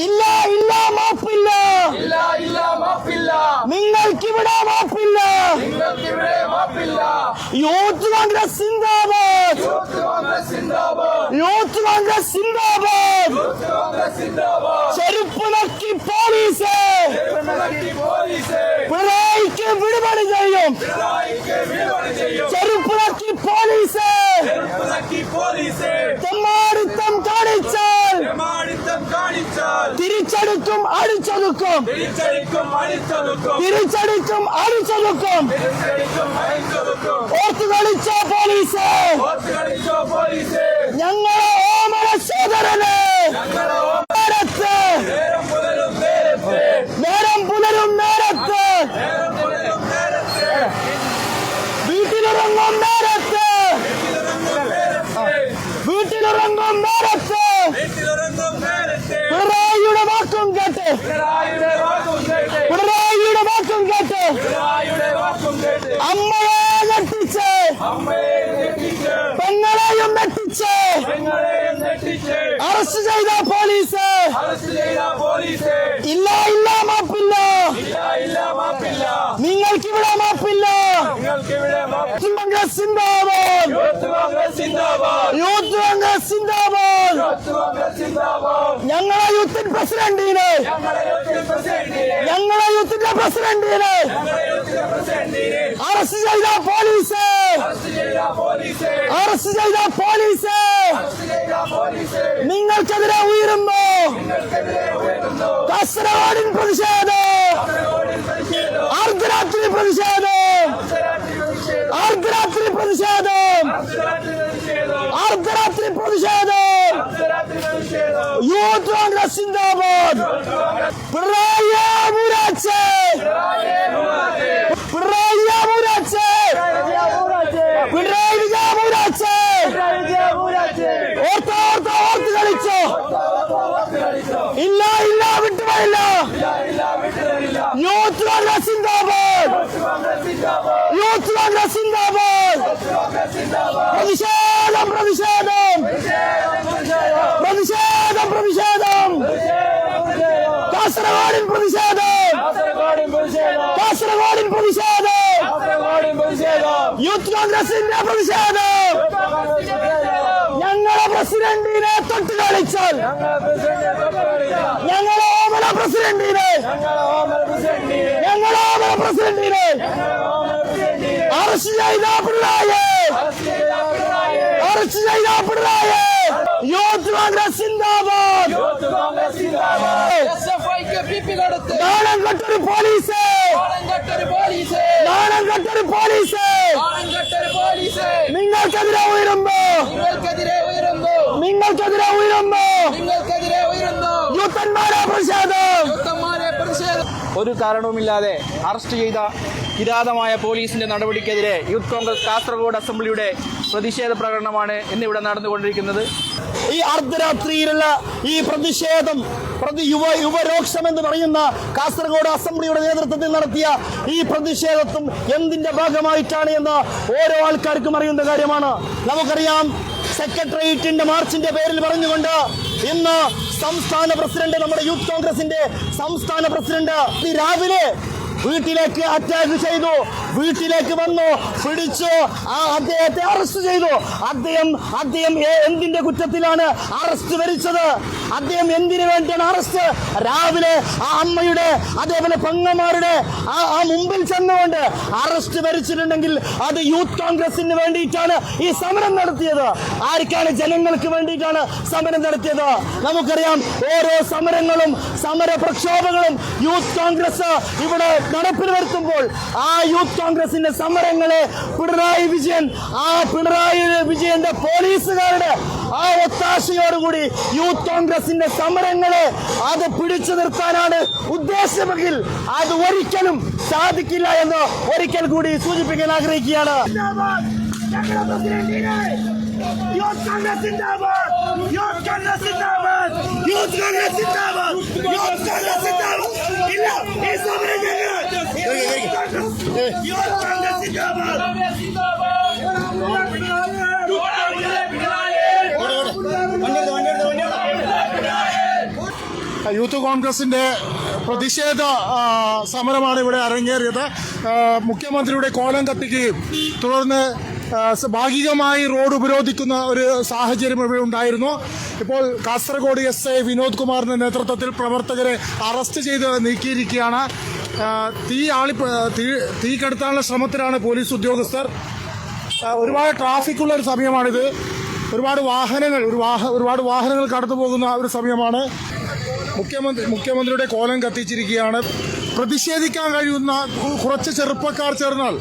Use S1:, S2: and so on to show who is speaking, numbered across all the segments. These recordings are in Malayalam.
S1: ഇല്ല ഇല്ല മാപ്പില്ല, നിങ്ങൾക്കിവിടെ മാപ്പില്ല. യൂത്ത് കോൺഗ്രസ് സിന്ദാബാദ്, യൂത്ത് കോൺഗ്രസ് സിന്ദാബാദ്. ചെരുപ്പ് നക്കി പോലീസ് പിണറായിക്ക് വിടുപണി ചെയ്യും. ചെരുപ്പ് നക്കി പോലീസ് തെമ്മാടിത്തം കാണിച്ചാൽ തിരിച്ചടിക്കും അടിച്ചൊതുക്കും, തിരിച്ചടിക്കും അടിച്ചൊതുക്കും. ഓർത്ത് കളിച്ച പോലീസ് ഞങ്ങളെ ഓമന സോദരന് നേരത്ത്, നേരം പുലരും നേരത്ത്, വീട്ടിലിറങ്ങും നേരത്ത്, വീട്ടിലിറങ്ങും നേരത്ത് പിണറായിയുടെ വാക്കും കേട്ട്, പിണറായിയുടെ വാക്കും കേട്ട് അമ്മയെ ഞെട്ടിച്ച്, പെങ്ങളെയും ഞെട്ടിച്ച് അറസ്റ്റ് ചെയ്ത പോലീസ് ഇല്ല ഇല്ല മാപ്പില്ല, നിങ്ങൾക്കിവിടെ മാപ്പില്ല. കോൺഗ്രസ് സിന്ദാബാദ്, യൂത്ത് കോൺഗ്രസ് സിന്ദാബാദ്. ഞങ്ങളെ യൂത്തിന്റെ പ്രസിഡന്റിനെ, ഞങ്ങളെ യൂത്തിന്റെ പ്രസിഡന്റിനെ അറസ്റ്റ് ചെയ്ത പോലീസ്, അറസ്റ്റ് ചെയ്ത പോലീസ് നിങ്ങൾക്കെതിരെ ഉയരുന്നു. കാസർഗോഡിൻ പ്രതിഷേധം, അർദ്ധരാത്രി പ്രതിഷേധം, അർദ്ധരാത്രി പ്രതിഷേധം, അർദ്ധരാത്രി പ്രതിഷേധം. യൂത്ത് കോൺഗ്രസ് സിന്ദാബാദ്. പിണറായി മൂരാച്ച്, പിണറായി മൂരാച്ച്, പിണറായി മൂരാച്ച്. ഓർത്ത് ഓർത്ത് ഓർത്ത് കളിച്ചോ. ഇല്ല ഇല്ല വിട്ടുപോയില്ല. യൂത്ത് കോൺഗ്രസ് സിന്ദാബാദ്, യൂത്ത് കോൺഗ്രസ് സിന്ദാബാദ്. പ്രതിഷേധം പ്രതിഷേധം പ്രതിഷേധം പ്രതിഷേധം. കാസർഗോഡിൻ പ്രതിഷേധം, കാസർഗോഡിൻ പ്രതിഷേധം, യൂത്ത് കോൺഗ്രസിന്റെ പ്രതിഷേധം. ഞങ്ങളെ പ്രസിഡന്റിനെ തൊട്ട് കളിച്ചാൽ, ഞങ്ങളെ ഓമന പ്രസിഡന്റിനെ, ഞങ്ങളെ ഓമന പ്രസിഡന്റിനെ അറസ്റ്റ് ചെയ്ത പിണറായി, അറസ്റ്റ് ചെയ്ത പിണറായി. യൂത്ത് കോൺഗ്രസ് സിന്ദാബാദ്. നാണം കെട്ടൊരു പോലീസ്, നാണം കെട്ടൊരു പോലീസ് നിങ്ങൾക്കെതിരെ ഉയരുമ്പോ, നിങ്ങൾക്കെതിരെ ഉയരുമ്പോ യൂത്തന്മാരെ പ്രതിഷേധം.
S2: ഒരു കാരണവുമില്ലാതെ അറസ്റ്റ് ചെയ്ത കിരാതമായ പോലീസിന്റെ നടപടിക്കെതിരെ യൂത്ത് കോൺഗ്രസ് കാസർഗോഡ് അസംബ്ലിയുടെ പ്രതിഷേധ പ്രകടനമാണ് ഇന്നിവിടെ നടന്നുകൊണ്ടിരിക്കുന്നത്.
S1: ഈ അർദ്ധരാത്രിയിലുള്ള ഈ പ്രതിഷേധം യുവരോക്ഷം എന്ന് പറയുന്ന കാസർഗോഡ് അസംബ്ലിയുടെ നേതൃത്വത്തിൽ നടത്തിയ ഈ പ്രതിഷേധത്തും എന്തിന്റെ ഭാഗമായിട്ടാണ് എന്ന് ഓരോ ആൾക്കാർക്കും അറിയുന്ന കാര്യമാണ്. നമുക്കറിയാം, സെക്രട്ടേറിയറ്റിന്റെ മാർച്ചിന്റെ പേരിൽ പറഞ്ഞുകൊണ്ട് ഇന്ന് സംസ്ഥാന പ്രസിഡന്റ്, നമ്മുടെ യൂത്ത് കോൺഗ്രസിന്റെ സംസ്ഥാന പ്രസിഡന്റ് രാവിലെ വീട്ടിലേക്ക് അറ്റാക്ക് ചെയ്തു, വീട്ടിലേക്ക് വന്നു, പിടിച്ചു, അദ്ദേഹത്തെ അറസ്റ്റ് ചെയ്തു. അദ്ദേഹം എന്തിന്റെ കുറ്റത്തിലാണ് അറസ്റ്റ് വരിച്ചത്? അദ്ദേഹം എന്തിനു വേണ്ടിയാണ് അറസ്റ്റ്? രാവിലെ ആ അമ്മയുടെ അതേപോലെ പെങ്ങന്മാരുടെ ആ മുമ്പിൽ ചെന്നുകൊണ്ട് അറസ്റ്റ് വരിച്ചിട്ടുണ്ടെങ്കിൽ അത് യൂത്ത് കോൺഗ്രസിന് വേണ്ടിയിട്ടാണ് ഈ സമരം നടത്തിയത്. ആർക്കാണ്? ജനങ്ങൾക്ക് വേണ്ടിയിട്ടാണ് സമരം നടത്തിയത്. നമുക്കറിയാം, ഓരോ സമരങ്ങളും സമര പ്രക്ഷോഭങ്ങളും യൂത്ത് കോൺഗ്രസ് ഇവിടെ നടപ്പിൽ വരുത്തുമ്പോൾ ആ യൂത്ത് കോൺഗ്രസിന്റെ സമരങ്ങളെ പിണറായി വിജയന്റെ പോലീസുകാരുടെ ആ ഒത്താശയോടുകൂടി യൂത്ത് കോൺഗ്രസിന്റെ സമരങ്ങളെ അത് പിടിച്ചു നിർത്താനാണ് ഉദ്ദേശമെങ്കിൽ അത് ഒരിക്കലും സാധിക്കില്ല എന്ന് ഒരിക്കൽ കൂടി സൂചിപ്പിക്കാൻ ആഗ്രഹിക്കുകയാണ്. യൂത്ത് കോൺഗ്രസ് സിന്ദാബാദ്, യൂത്ത് കോൺഗ്രസ് സിന്ദാബാദ്, യൂത്ത് കോൺഗ്രസ് സിന്ദാബാദ്, യൂത്ത് കോൺഗ്രസ് സിന്ദാബാദ്. ഇല്ല, ഈ സമരം യൂത്ത് കോൺഗ്രസ് സിന്ദാബാദ്.
S3: യൂത്ത് കോൺഗ്രസിന്റെ പ്രതിഷേധ സമരമാണ് ഇവിടെ അരങ്ങേറിയത്. മുഖ്യമന്ത്രിയുടെ കോലം കത്തിക്കുകയും തുടർന്ന് ഭാഗികമായി റോഡ് ഉപരോധിക്കുന്ന ഒരു സാഹചര്യം ഇവിടെ ഉണ്ടായിരുന്നു. ഇപ്പോൾ കാസർഗോഡ് SI വിനോദ് കുമാറിന്റെ നേതൃത്വത്തിൽ പ്രവർത്തകരെ അറസ്റ്റ് ചെയ്ത് നീക്കിയിരിക്കുകയാണ്. തീ കെടുത്താനുള്ള ശ്രമത്തിലാണ് പോലീസ് ഉദ്യോഗസ്ഥർ. ഒരുപാട് ട്രാഫിക്കുള്ള ഒരു സമയമാണിത്. ഒരുപാട് വാഹനങ്ങൾ കടന്നു പോകുന്ന ഒരു സമയമാണ്. മുഖ്യമന്ത്രിയുടെ കോലം കത്തിച്ചിരിക്കുകയാണ്. പ്രതിഷേധിക്കാൻ കഴിയുന്ന കുറച്ച് ചെറുപ്പക്കാർ ചേർന്നാൽ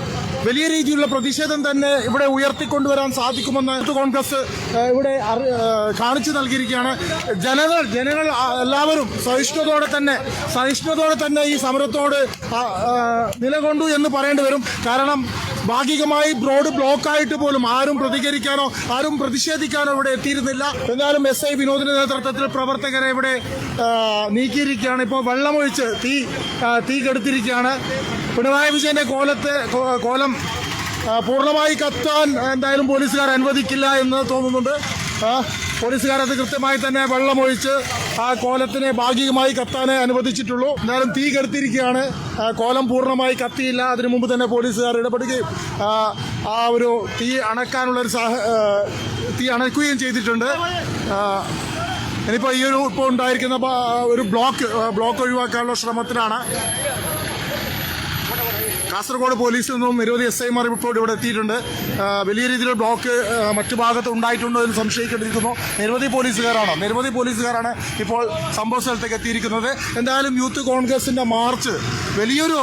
S3: വലിയ രീതിയിലുള്ള പ്രതിഷേധം തന്നെ ഇവിടെ ഉയർത്തിക്കൊണ്ടുവരാൻ സാധിക്കുമെന്ന് കോൺഗ്രസ് ഇവിടെ കാണിച്ചു നൽകിയിരിക്കുകയാണ്. ജനങ്ങൾ എല്ലാവരും സഹിഷ്ണുതയോടെ തന്നെ ഈ സമരത്തോട് നിലകൊണ്ടു എന്ന് പറയേണ്ടി വരും. കാരണം ഭാഗികമായി റോഡ് ബ്ലോക്കായിട്ട് പോലും ആരും പ്രതികരിക്കാനോ ആരും പ്രതിഷേധിക്കാനോ ഇവിടെ എത്തിയിരുന്നില്ല. എന്നാലും SI വിനോദിന്റെ നേതൃത്വത്തിൽ പ്രവർത്തകരെ ഇവിടെ നീക്കിയിരിക്കുകയാണ്. ഇപ്പോൾ വെള്ളമൊഴിച്ച് തീ കെടുത്തിരിക്കുകയാണ്. പിണറായി വിജയന്റെ കോലം പൂർണ്ണമായി കത്താൻ എന്തായാലും പോലീസുകാർ അനുവദിക്കില്ല എന്ന് തോന്നുന്നുണ്ട്. പോലീസുകാരത് കൃത്യമായി തന്നെ വെള്ളമൊഴിച്ച് ആ കോലത്തിനെ ഭാഗികമായി കത്താനേ അനുവദിച്ചിട്ടുള്ളൂ. എന്തായാലും തീ കെടുത്തിരിക്കുകയാണ്. കോലം പൂർണ്ണമായി കത്തിയില്ല. അതിനു മുമ്പ് തന്നെ പോലീസുകാർ ഇടപെടുകയും ആ ഒരു തീ അണയ്ക്കുകയും ചെയ്തിട്ടുണ്ട്. ഇനിയിപ്പോൾ ഇപ്പോൾ ഉണ്ടായിരിക്കുന്ന ഒരു ബ്ലോക്ക് ഒഴിവാക്കാനുള്ള ശ്രമത്തിലാണ്. കാസർഗോഡ് പോലീസിൽ നിന്നും നിരവധി SIമാർ ഇപ്പോൾ ഇവിടെ എത്തിയിട്ടുണ്ട്. വലിയ രീതിയിലുള്ള ബ്ലോക്ക് മറ്റു ഭാഗത്ത് ഉണ്ടായിട്ടുണ്ടോ എന്ന് സംശയിക്കേണ്ടിയിരിക്കുന്നു. നിരവധി പോലീസുകാരാണ് ഇപ്പോൾ സംഭവ സ്ഥലത്തേക്ക് എത്തിയിരിക്കുന്നത്. എന്തായാലും യൂത്ത് കോൺഗ്രസിന്റെ മാർച്ച് വലിയൊരു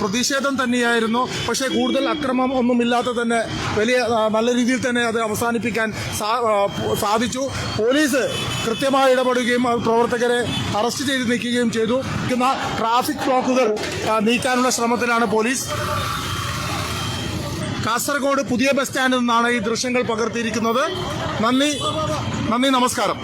S3: പ്രതിഷേധം തന്നെയായിരുന്നു. പക്ഷേ കൂടുതൽ അക്രമം ഒന്നുമില്ലാതെ തന്നെ നല്ല രീതിയിൽ തന്നെ അത് അവസാനിപ്പിക്കാൻ സാധിച്ചു. പോലീസ് കൃത്യമായി ഇടപെടുകയും പ്രവർത്തകരെ അറസ്റ്റ് ചെയ്ത് നീക്കുകയും ചെയ്തു. ട്രാഫിക് ബ്ലോക്കുകൾ നീക്കാനുള്ള ശ്രമത്തിലാണ് പോലീസ്. കാസർഗോഡ് പുതിയ ബസ് സ്റ്റാൻഡിൽ നിന്നാണ് ഈ ദൃശ്യങ്ങൾ പകർത്തിയിരിക്കുന്നത്. നന്ദി, നമസ്കാരം.